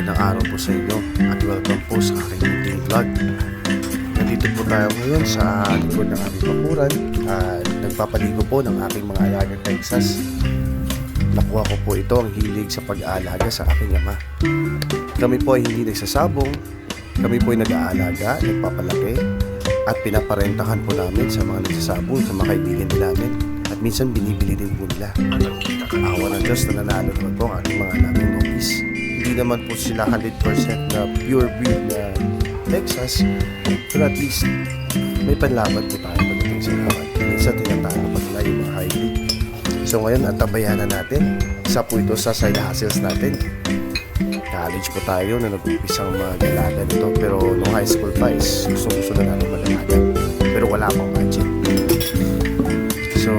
Magandang araw po sa inyo at welcome po sa aking munting vlog. Nandito po tayo ngayon sa likod ng aming bakuran at nagpapaligo po ng aking mga alagang Texas. Nakuha ko po ito ang hilig sa pag-aalaga sa aking ama. Kami po ay hindi nagsasabong, kami po ay nag-aalaga, nagpapalaki at pinaparentahan po namin sa mga nagsasabong, sa mga kaibigan namin at minsan binibili din po nila. Awa ng Diyos na nanalo naman po ang ating mga alagang nopis. Hindi naman po sila 100% na pure breed na Texas, pero at least may panlaban po tayo pagdating sa laban. Minsan tinatalo pa nila yung mga hybrid. So ngayon at tabayanan natin, isa po ito sa side hustles natin. College po tayo na nag-umpisang mag-alaga nito, pero nung high school pa is gusto na natin mag-alaga, pero wala pang budget. So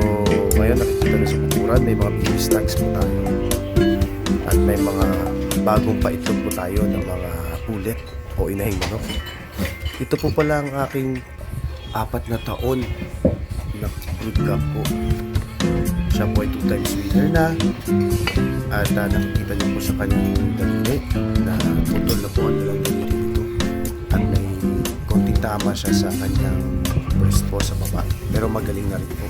ngayon nakikita na sa bukuran, may mga baby stocks po tayo at may mga bagong paitlog po tayo ng mga ulit o inahing manok. Ito po pala ang aking 4 na taon na brood cock po. Siya po ay 2 times winner na at nakikita niyo po sa kanyang daliri na putol na po ang dalang daliri dito at may konting tama siya sa kanyang breast po sa baba, pero magaling na rin po.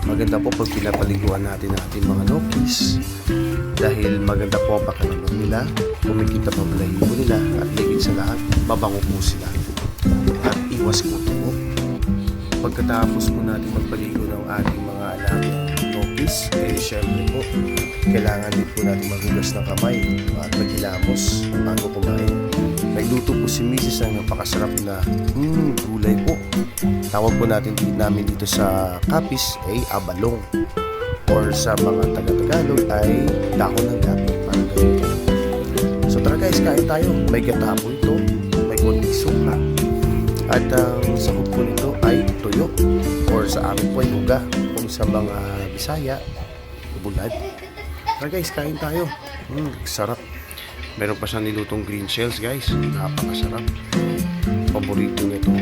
Maganda po pag pinapaliguan natin ang ating mga nokis dahil maganda po ang pakiramdam nila, kumikita pa balahibo nila at ligid sa lahat, mabango po sila at iwas kuto po. Pagkatapos po natin magpaligo ng ating mga alagang nokis, syempre po kailangan din po natin maghugas ng kamay at maghilamos bago kumain. Nagluto po si Mrs. ng napakasarap na gulay po. Tawag po namin dito sa Capiz ay abalong, or sa mga taga-Tagalog ay dako ng gabi, parang ganito. So tara guys, kain tayo. May gata po ito, may konting suka at ang sahog po nito ay tuyo, or sa amin po ay uga, kung sa mga Bisaya, bulad. Tara guys, kain tayo. Sarap. Meron pa siyang nilutong green shells guys, napakasarap. Paborito niya ito.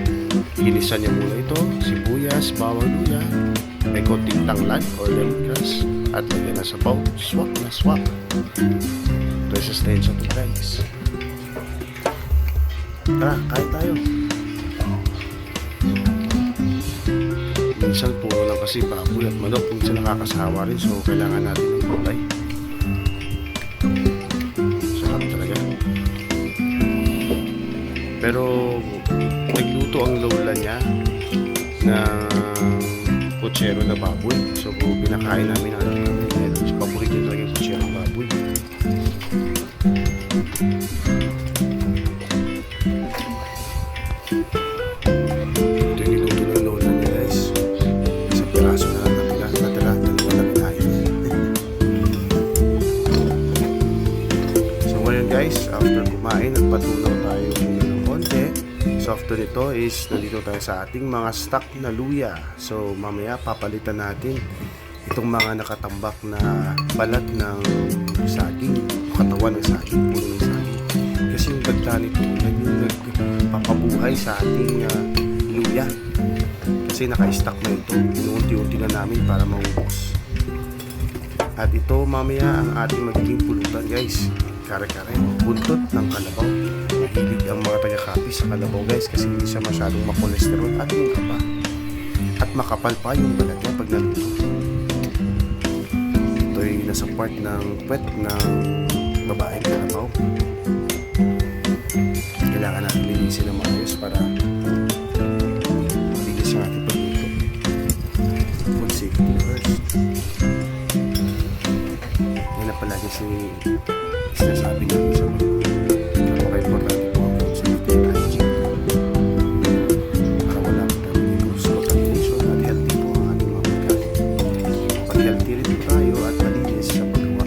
Ginisan niya muna ito, sibuyas, bawang luya, may konting tanglad or lemongrass at lagyan na sabaw. Swak na swak. Resistensya to guys. Tara, kain tayo. Minsan puro lang kasi baboy at manok, minsan nakakasawa rin, so kailangan natin ng gulay. Sarap talaga. Pero nagluto ang lola niya na kutsero na baboy, so pinakain namin ang paborito talaga yung kutsero ng baboy. Ito yung niluto ng lola niya guys. Isang piraso na lang natira, dalawa na pinahin. So ngayon guys, after kumain, nagpatunaw tayo ng konti. So after nito is nandito tayo sa ating mga stock na luya. So mamaya papalitan natin itong mga nakatambak na balat ng saging, katawan ng saging, puno ng saging. Kasi yung dagta nito nagpapabuhay sa ating luya. Kasi naka-stock na ito, inuunti-unti na namin para maubos. At ito mamaya ang ating magiging pulutan guys. Kare-kare, buntot ng kalabaw. Mahilig ang mga taga-Capiz sa kalabaw guys kasi hindi siya masyadong makolesterol at mukha at makapal pa yung balat niya pag naluto. Ito ay nasa part ng puwet ng babaeng kalabaw. Kailangan natin linisin ng maayos para malinis yung ating pagluto. Food safety first. Yan na palagi sinasabi niya sa mga napaka-importante po ang food safety and hygiene para wala po tayo cross contamination at healthy po ang ating mga pagkain. Pag healthy rin tayo at malinis sa paggawa.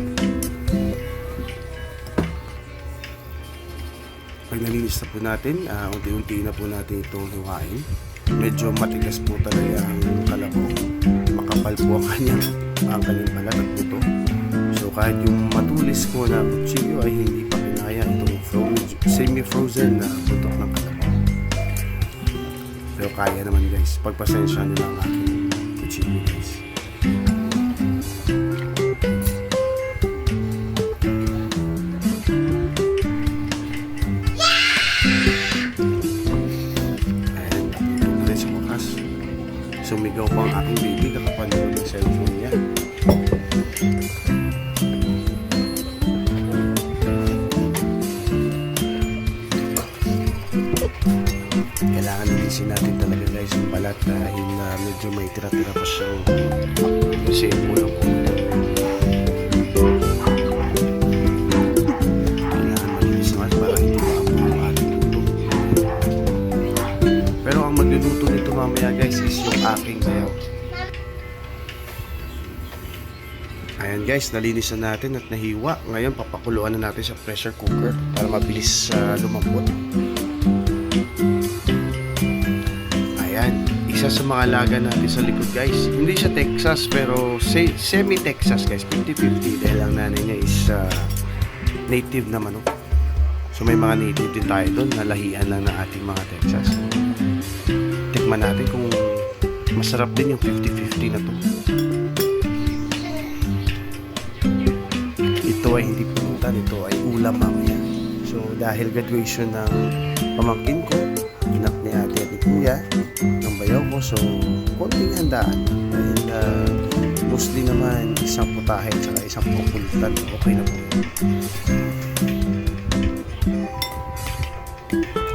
Pag nalinis na po natin, unti-unti na po natin itong hiwain. Medyo matigas po talaga ang kalabaw, makapal po ang kanyang balat at buto. So kahit yung matulis ko na kutsilyo ay hindi pa kinaya itong semi-frozen na butok ng kalabaw. Pero kaya naman guys, pagpasensya nyo lang ang aking kutsilyo guys. lilinisin natin talaga guys yung balat dahil medyo may tira-tira pa siyang kasi pulang-pulang. Kailangan malinis naman para hindi maamoy yung ating luto. Pero ang magluluto nito mamaya guys is yung aking bayaw. Ayan guys, nalinis na natin at nahiwa. Ngayon papakuluan na natin sa pressure cooker para mabilis lumambot. Ayan, isa sa mga alaga natin sa likod guys. Hindi siya Texas pero semi-Texas guys, 50-50 dahil ang nanay niya is native na manok. So may mga native din tayo doon, nalahian lang ng ating mga Texas. Tikman natin kung masarap din yung 50-50 na to. Ito ay hindi pumuntan, ito ay ulam mamaya. So dahil graduation ng pamangkin ko, anak ni ate at ni kuya, ng bayaw ko, so konting handaan. Dahil mostly naman isang putahe at saka isang pupulutan, okay na po.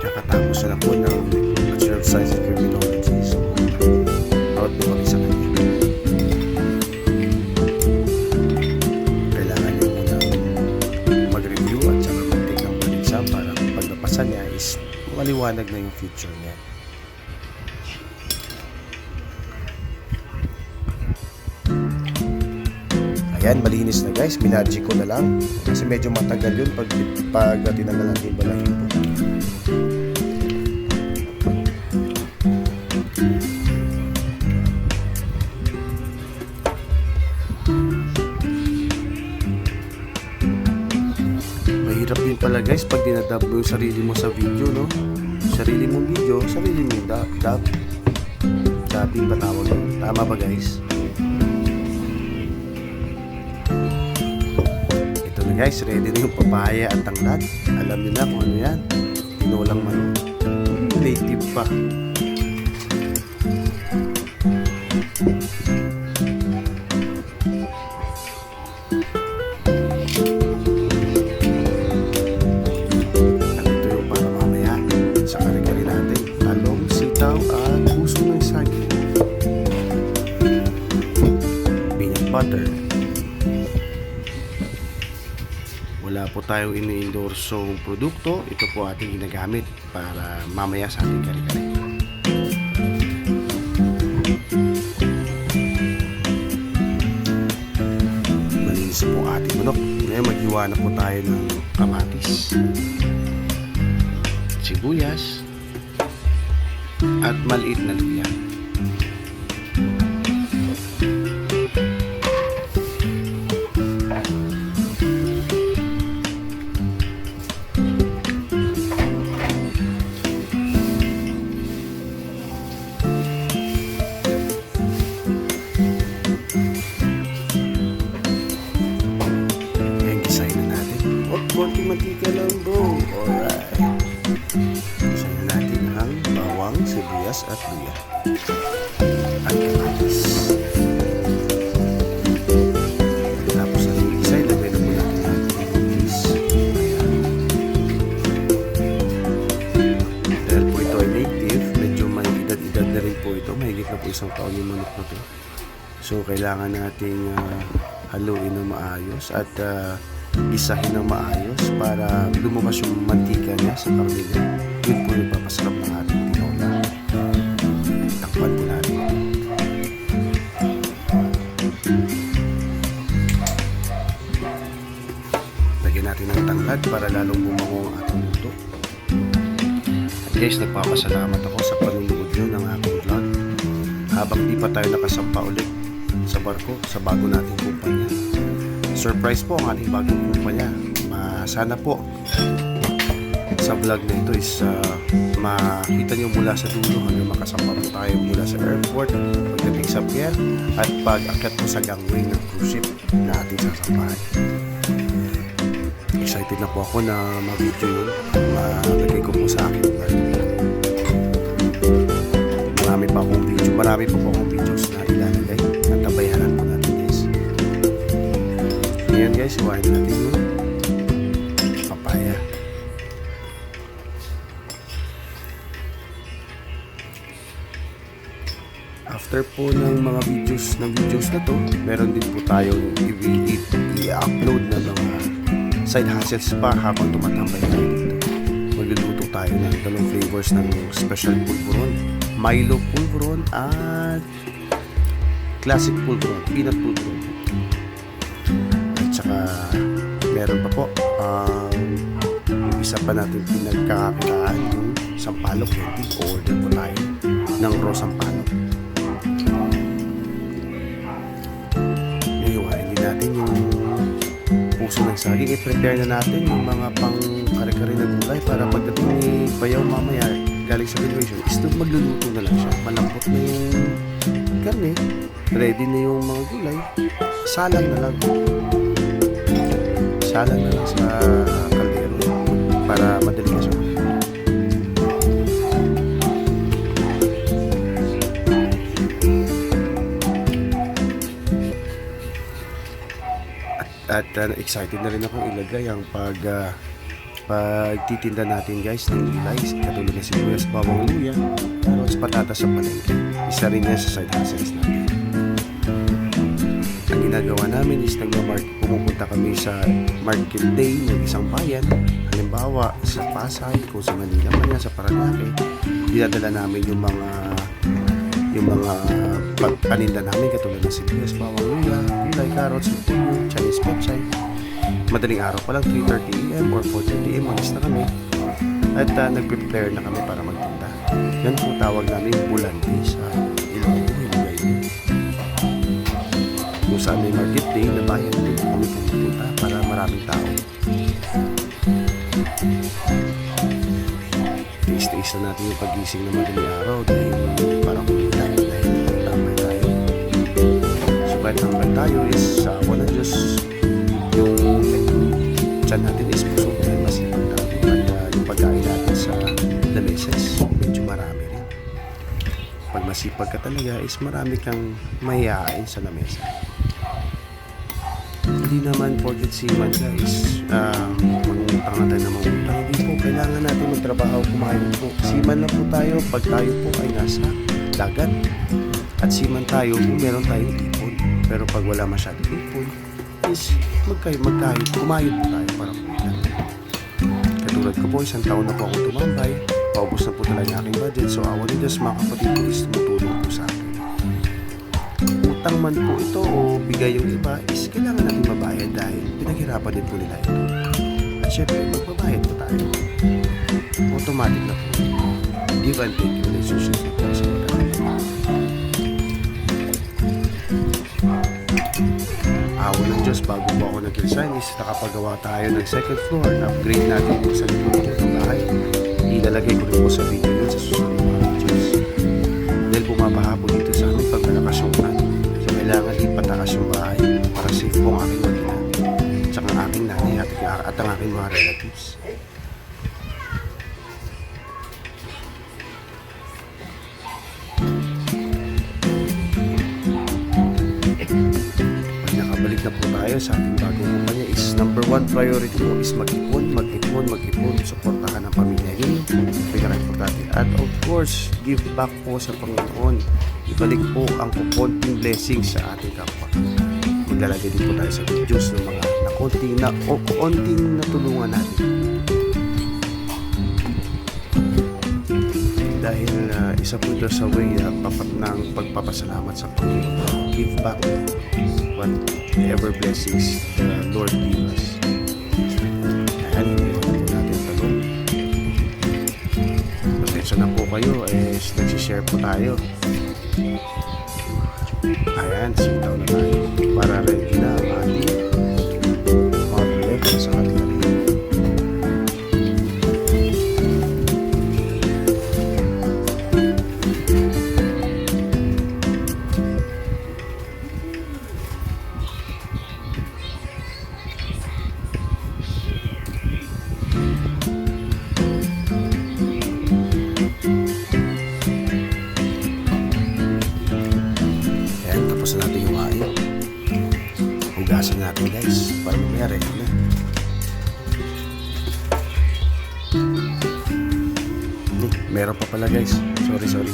Kakatapos na po ng Bachelor of Science in Criminology, so proud po kami sa kanya. Para pag napasa niya is maliwanag na yung future niya. Ayan, malinis na guys, minagic ko na lang kasi medyo matagal yun pag tinanggal natin yung balahibo. Mahirap din pala guys pag dinadub mo yung sarili mo sa video, no? Sarili mong video, sarili mo yung dub. Dubbing ba tawag yun? Tama ba guys? Ito na guys, ready na yung papaya at tanglad. Alam niyo na kung ano yan. Tinulang manok. Native pa. Butter. Wala po tayong ini-endorsong produkto. Ito po ating ginagamit para mamaya sa ating kare-kare. Malinis po ating manok. Ngayon maghiwa na po tayo ng kamatis, sibuyas at maliit na luya. Konting mantika lang bro. Alright. Isahin natin ang bawang, sibuyas at luya. At kamatis. Tapos ang isa, ilagay na po natin ang kamatis. Ayan. Dahil po ito ay native, medyo may edad-edad na rin po ito. Mahigit na po isang taon yung manok na ito. So kailangan nating haluin na maayos at isahin ng maayos para lumabas yung mantika niya sa karne niya. Yun po yung papasarap ng ating tinola. Takpan po natin. Lagyan natin ng tanglad para lalong bumango ang ating luto. At guys, nagpapasalamat ako sa panunood nyo ng aking vlog. Habang di pa tayo nakasampa ulit sa barko, sa bago nating kumpanya. Surprise po ang ating bagong kumpanya. Sana po sa vlog na ito is makita nyo mula sa dulo hanggang makasama po tayo mula sa airport pagdating sa pier at pag-akyat po sa gangway ng cruise ship na ating sasampahan. Excited na po ako na mag-video yun. Malagay ko po sa akin vlog. Marami pa po akong videos na ilalagay at tabayanan po natin guys. Ngayon guys, iwain natin yung papaya. after po ng mga videos na to, meron din po tayong i-upload na mga side hustles pa habang tumatambay tayo dito. Magluluto tayo ng dalawang flavors ng special pulveron, Milo pulveron at classic pulveron, peanut pulveron. At saka meron pa po yung isa pa natin pinagkakakitaan, yung sampalok candy. Order po tayo ng raw sampalok. Ngayon, hindi natin yung puso ng saging. I-prepare na natin yung mga pang kare-kare na gulay para pagdating ni Bayaw mamaya galing sa graduation, is magluluto na lang siya. Malambot na yung karne, ready na yung mga gulay, salang na lang sa kaldero para madali na siya. At excited na rin ako ilagay ang pagtitinda natin guys ng gulay, katulad na sibuyas, bawang, luya, carrots, patatas sa palengke. Isa rin yan sa side hustles natin. Ang ginagawa namin is pumupunta kami sa market day ng isang bayan, halimbawa sa Pasay, kung sa Manila man yan, sa Paranaque. Dinadala namin yung mga paninda namin katulad ng sibuyas, bawang, luya, gulay, carrots, Chinese pechay. Madaling araw pa lang, 3:30 AM or 4:30 AM, malis na kami at nag-prepare na kami para magtinda. Yan po tawag namin bulandi sa Ilocano, Ilocano. Kung saan may market day na bayan, doon kami pumunta para maraming tao. Taste na natin yung pagising na madaling araw dahil parang kumita dahil tambay tayo. So kahit tambay tayo is wala Diyos yung tiyan natin is pusong dahil masipag natin at yung pagkain natin sa lameses medyo marami rin. Pag masipag ka talaga is marami kang mahihain sa lamesa. Hindi naman porket siman ka is mangutang natin na mangutang. Hindi po, kailangan natin magtrabaho, kumain po. Siman na po tayo pag tayo po ay nasa dagat. At siman tayo kung meron tayong ipon. Pero pag wala masyadong ipon is kumayod po tayo para kumita. Katulad ko po, isang taon na po akong tumambay. Paubos na po talaga yung aking budget. So awa ni Diyos, mga kapatid po is tumutulong po sa akin. Utang man po ito o bigay yung iba is kailangan natin mabayad dahil pinaghirapan din po nila ito. At syempre, magbabayad po tayo. Automatic na po. Give and take relationship po sa mga. Awa ng Diyos, bago po ako nag-resign is nakapagawa tayo ng second floor. Upgrade natin po sa likod ng bahay. Ilalagay ko rin po sa video yun sa susunod ng mga videos. Dahil bumabaha po dito sa amin pag malakas yung ulan. So kailangan ipatakas yung bahay para safe po ang aking mag-ina. Tsaka ang aking nanay at ang aking mga relatives. Nakabalik na po tayo sa ating bagong kumpanya is number 1 priority po is mag-ipon, suportahan ang pamilya. Yun yung pinaka-importante. At of course, give back po sa Panginoon. Ibalik po ang konting blessings sa ating kapwa. Maglalagay din po tayo sa videos ng mga konting natulungan natin. Dahil isa po ito sa way ng pagpapasalamat sa Panginoon. Give back whatever blessings the Lord give us. Ayan, hindi po natin talong. Pasensya na po kayo, nagsishare po tayo. Ayan, sitaw na tayo para ready na ang ating mag-level sa ating ating. Hugasan natin guys para mamaya ready na. Meron pa pala guys. Sorry.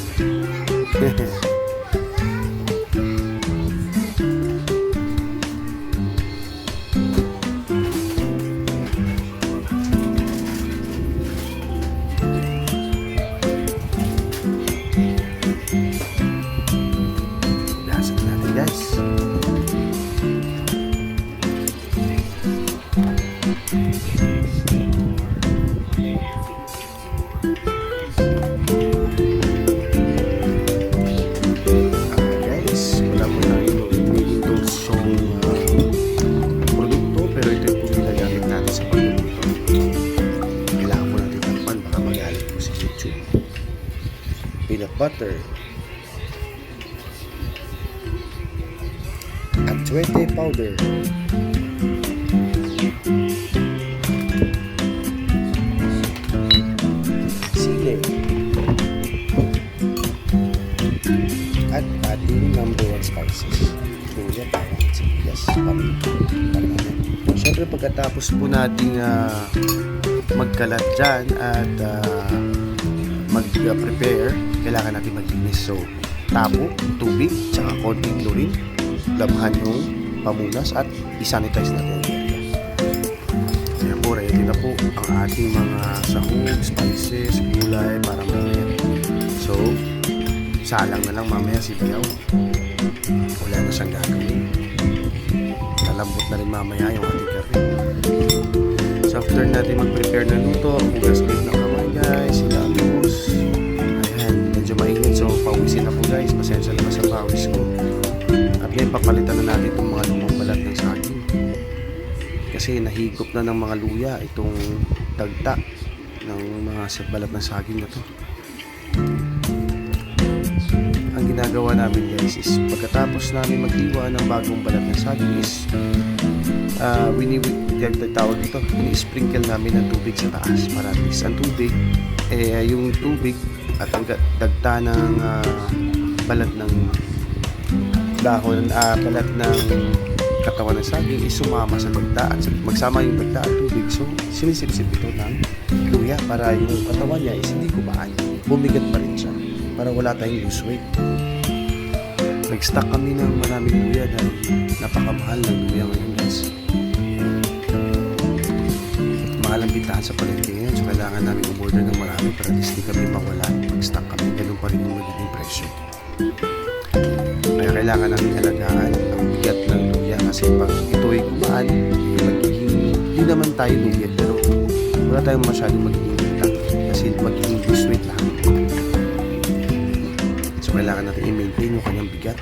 Guys, wala po tayo inindulsong produkto, pero ito yung po ginagamit natin sa pagluluto. Kailangan po natin takpan, baka magalit po sa YouTube. Peanut butter at 20 powder, sili, at ating number 1 spices, luya, bawang, sibuyas, paprika. Siyempre pagkatapos po nating magkalat dyan at mag-prepare, kailangan natin maglinis. So, tapo, tubig, tsaka konting chlorine, labhan yung pamunas at isanitize natin ang area. Kaya po, ready na po ang ating mga sahog, spices, gulay para mamaya. So, salang na lang mamaya si Biyaw. Wala na siyang gagawin. Lalambot na rin mamaya yung ating curry. So, after natin mag-prepare na luto, hugas ulit ng kamay guys, ilabos. Ayan, medyo mainit. So, pawisin na po guys. Pasensya na sa pawis ko. At ngayon, papalitan na natin itong mga lumang balat ng saging. Kasi nahigop na ng mga luya itong dagta ng mga balat ng saging na to. Ang ginagawa namin guys is pagkatapos namin maghiwa ng bagong balat ng saging is tawag dito, ini-sprinkle namin ng tubig sa taas para at least ang tubig, yung tubig at ang dagta ng balat ng dahon, balat ng katawan ng saging is sumama sa dagta at magsama yung dagta at tubig. So sinisip-sip ito ng luya para yung katawan niya is hindi kumaan, bumigat pa rin siya para wala tayong loose weight. Nag-stock kami ng maraming luya dahil napakamahal ng luya ngayon guys. Mahal ang bintahan sa palengke ngayon, so kailangan namin umorder ng marami para at least di kami mawala. Mag-stock kami, ganun pa rin yung magiging presyo. Kaya kailangan namin alagaan ang bigat ng luya kasi pag ito ay kumaan, hindi naman tayo luya pero wala tayong masyadong magiging bigat kasi magiging loose weight lang. So kailangan natin i-maintain yung kanyang bigat.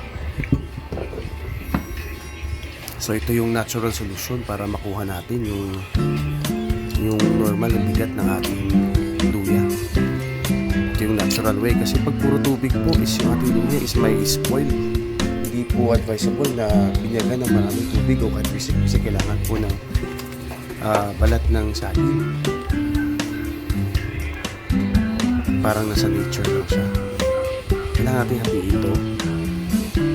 So ito yung natural solution para makuha natin yung normal na bigat ng ating luya. Ito yung natural way kasi pag puro tubig po is yung ating luya is may spoil. Hindi po advisable na binyagan ng maraming tubig o kasi kailangan po ng balat ng saging. Parang nasa nature lang siya. Kailangan natin hatiin ito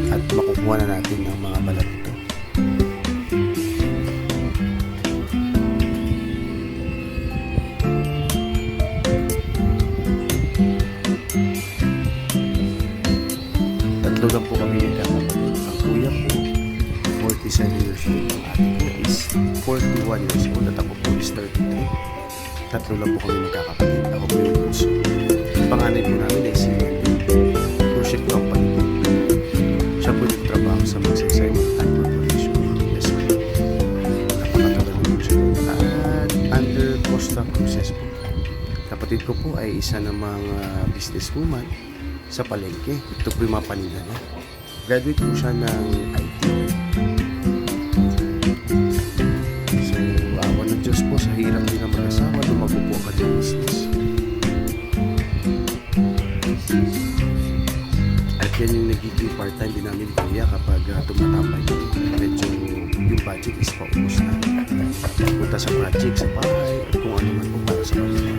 at makukuha na natin ng mga balat ito. Tatlo lang po kami nagkakapatid. Ang kuya po 47 years old, ang ating kuya is 41 years old at ako po is 33. Tatlo lang po kami magkakapatid. Ako po yung bunso. Ang panganay po namin ay si Wendy. Cruise company po. Siya po yung trabaho sa Magsaysay Maritime Corporation. Yes po. Napakatagal po siya. At under Costa Cruises po. Kapatid ko po ay isa ng mga businesswoman sa palengke. Ito po yung mga paninda niya. Graduate po siya ng IT. So, awa ng Diyos po sa hirap din ng mag-asawa, lumago po ang kanyang business. At yan yung nagiging part-time din namin kuya kapag tumatambay. Medyo yung budget is paubos na. Punta sa project, sa bahay, at kung ano man po para sa kanila.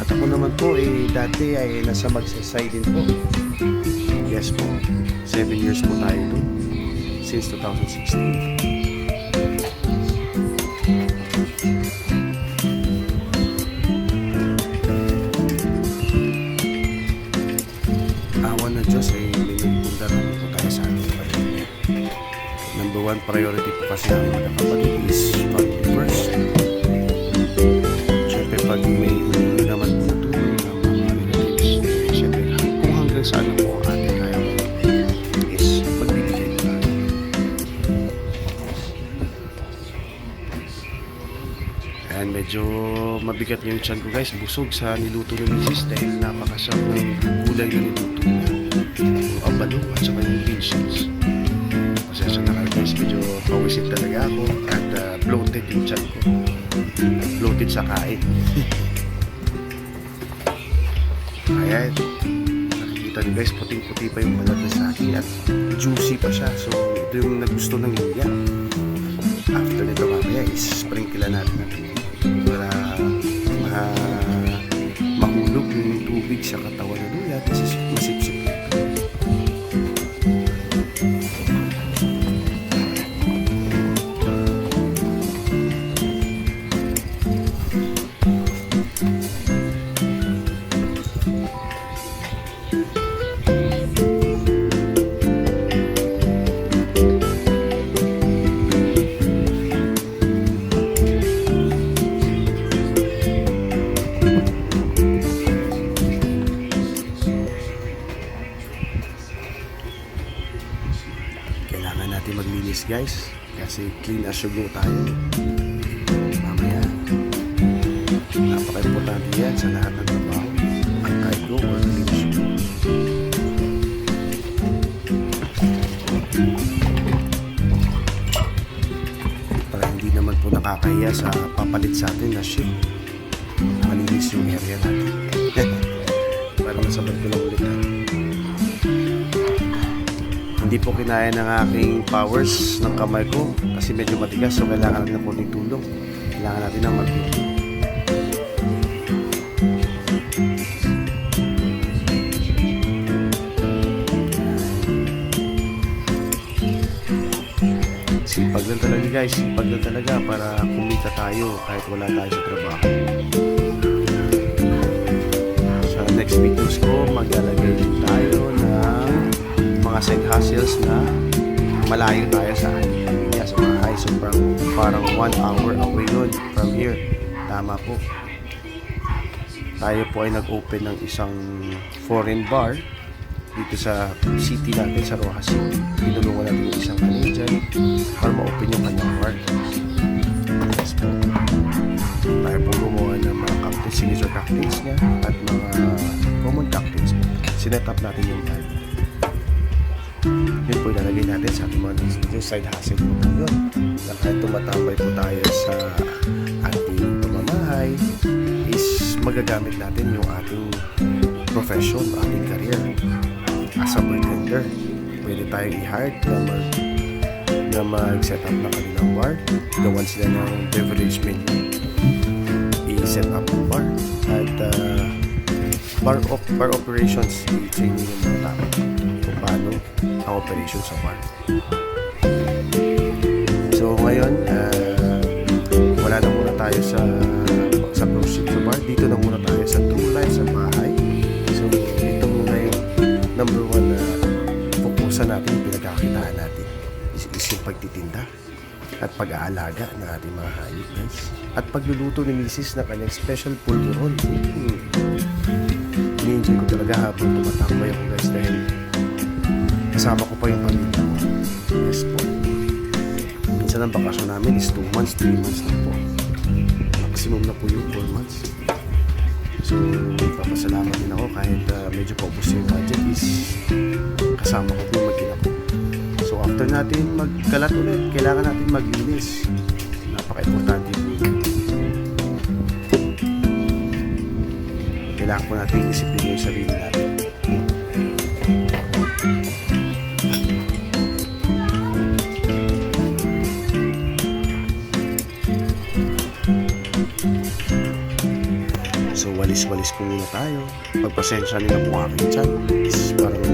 At ako naman po, dati ay nasa Magsaysay din po. Yes po, 7 years po tayo doon. Since 2016. Awan ng Diyos ay may nagpundaran po tayo sa ating pamilya. Number one priority po kasi namin magkakapatid is family first. Siyempre pag may hindi naman po natulong ng mga relatives, siyempre kung hanggang saan na po ang ating kaya is magbibigay na. Kaya And medyo mabigat yung tiyan ko guys, busog sa niluto ng misis dahil napakasarap ng gulay na niluto na. Yung abalo at saka yung bean shoots. Pasensya na kayo guys, medyo pawisin talaga ako at bloated yung tiyan ko. Bloated sa kain. Ayan, nakikita nyo guys, puting-puti pa yung balat na saging at juicy pa siya. So ito yung nagusto ng Yuya. After nito mamaya is-sprinkle natin para mahulog yung tubig sa katawan ng luya. This is masipsip nito. Kailangan natin maglinis guys kasi clean as you go tayo mamaya. Napaka-importante yan sa lahat ng trabaho, ang kahit go or clean as you go. Para hindi naman po nakakahiya sa papalit sa atin na shift, malinis yung area natin. Parang nasabad ko lang ulit. Hindi po kinaya ng aking powers ng kamay ko kasi medyo matigas, so kailangan natin ng konting tulong. Kailangan natin ng magtulong. Sipag lang talaga guys, sipag lang talaga para kumita tayo kahit wala tayo sa trabaho. Sa next videos ko, maglalagay din tayo ng mga side hustles na malayo tayo sa ating pamilya sa bahay. So parang 1 hour away yun from here. Tama po. Tayo po ay nag-open ng isang foreign bar dito sa city natin, sa Rojas City. Tinulungan natin yung isang Canadian para ma-open yung kanyang bar. Yes po. Tayo po gumawa ng mga cocktails, signature cocktails niya at mga common cocktails. Sinet up natin yung bar. Yun po ilalagay natin sa ating mga side hustle po yun. Na kahit tumatambay po tayo sa ating pamamahay is magagamit natin yung ating profession, ating career as a bartender. Pwede tayong i-hire na mag-set up ng kanilang bar, gawan sila ng beverage menu, i-set up yung bar at bar operations, i-training yung mga tao kung paano ang operation sa bar. So ngayon wala na muna tayo sa proceed sa bar. Dito na muna tayo sa true life sa bahay. So ito muna yung number 1 na fokusan natin, yung pinagkakitaan natin is yung pagtitinda at pag-aalaga ng ating mga hayop guys, at pagluluto ni Mrs. na kanyang special pulveron. Ini-enjoy ko talaga habang tumatambay ako guys dahil kasama ko pa yung pamilya ko. Yes po. Minsan ang bakasyon namin is 2 months, 3 months na po. Maximum na po yung 4 months. So, papasalamat din ako kahit medyo paubos yung budget is kasama ko po yung mag-ina ko. So, after natin magkalat ulit, kailangan natin maglinis. Napaka-importante po yun. Kailangan po natin i-discipline yung sarili natin. So walis-walis po muna tayo. Pagpasensya nila po aking tiyan is parang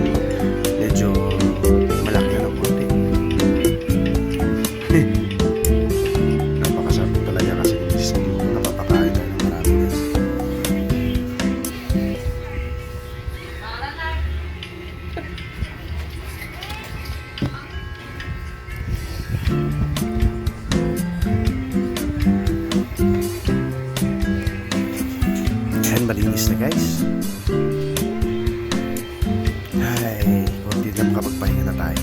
medyo malaki na ng konti. Napakasarap po talaga kasi hindi ko napapakain tayo ng marami guys. Malinis na guys. Ay, konti na makapagpahinga na tayo.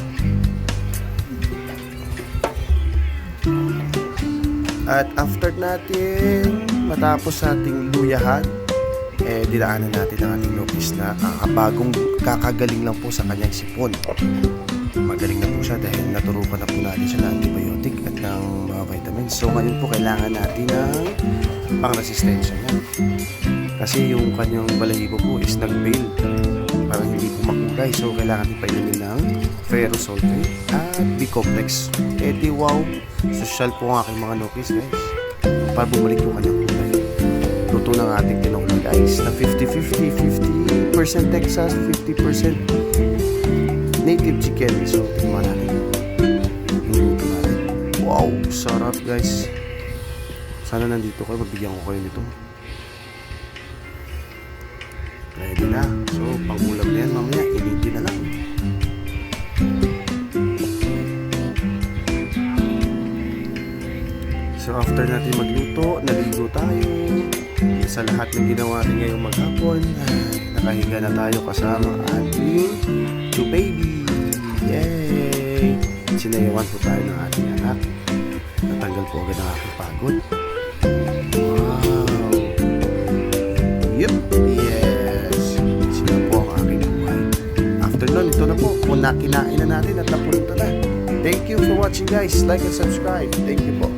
At after natin matapos ating luyahan, dinaanan natin ang ating nobis na kakagaling lang po sa kanyang sipon. Magaling na po siya dahil naturukan na po natin siya ng antibiotic at ng mga vitamins. So ngayon po kailangan natin ng pang-resistensya niya. Kasi yung kanyang balahibo po is nag-fail. Parang hindi po makulay. So kailangan din painumin ng ferrous sulfate at B-complex. Wow! Social po ang aking mga nopis guys. Para bumalik yung kanyang kulay. Luto ng ating tinola guys na 50-50, 50% Texas, 50% native chicken. So tingnan natin yung luto natin. Wow! Sarap guys. Sana nandito kayo, mabigyan ko kayo nito. Ready na. So pangulam na yan mamaya, initin na lang. So after natin magluto, naligo tayo. Sa lahat ng ginawa natin ngayong maghapon, nakahiga na tayo kasama ating two baby. Yay! Sinayawan po tayo ng ating anak. Natanggal po agad ang aking pagod. Wow! Yup! Yes! Sila po ang aking buhay. After nun, ito na po. Kung kinain na natin at napunta na. Thank you for watching guys. Like and subscribe. Thank you po.